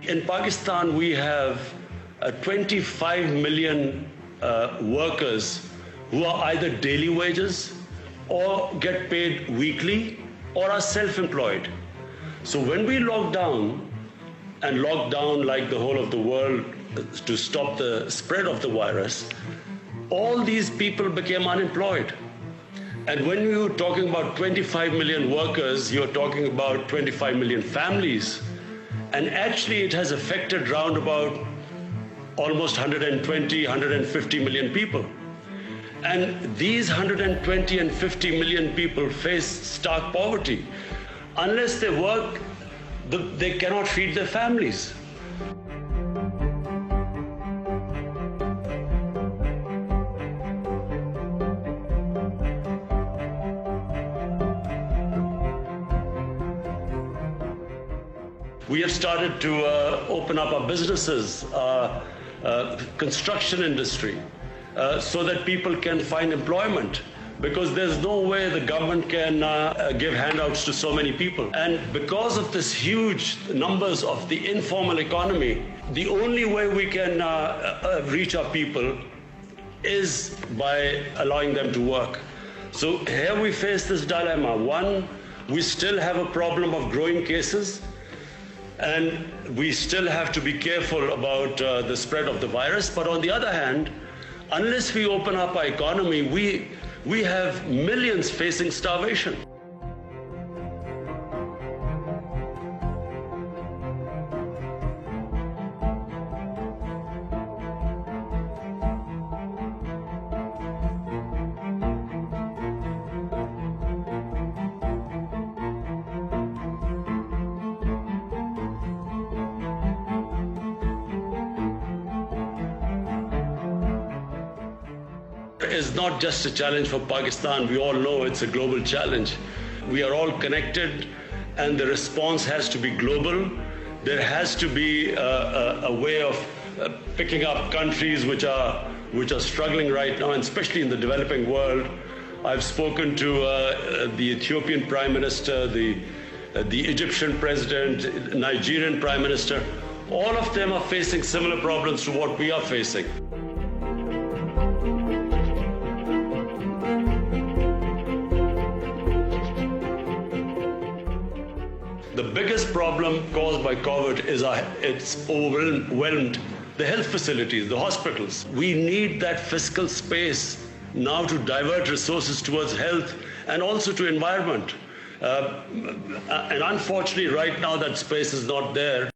In Pakistan, we have 25 million workers who are either daily wages or get paid weekly or are self-employed. So when we locked down, like the whole of the world to stop the spread of the virus, all these people became unemployed. And when we were talking about 25 million workers, you're talking about 25 million families. And actually it has affected round about almost 120, 150 million people. And these 120 and 50 million people face stark poverty. Unless they work, they cannot feed their families. We have started to open up our businesses, construction industry, so that people can find employment, because there's no way the government can give handouts to so many people. And because of this huge numbers of the informal economy, the only way we can reach our people is by allowing them to work. So here we face this dilemma. One, we still have a problem of growing cases, and we still have to be careful about the spread of the virus. But on the other hand, unless we open up our economy, we have millions facing starvation. Is not just a challenge for Pakistan. We all know it's a global challenge. We are all connected, and the response has to be global. There has to be a way of picking up countries which are struggling right now, and especially in the developing world. I've spoken to the Ethiopian Prime Minister, the Egyptian President, Nigerian Prime Minister. All of them are facing similar problems to what we are facing. The biggest problem caused by COVID is it's overwhelmed the health facilities, the hospitals. We need that fiscal space now to divert resources towards health and also to environment. And unfortunately, right now that space is not there.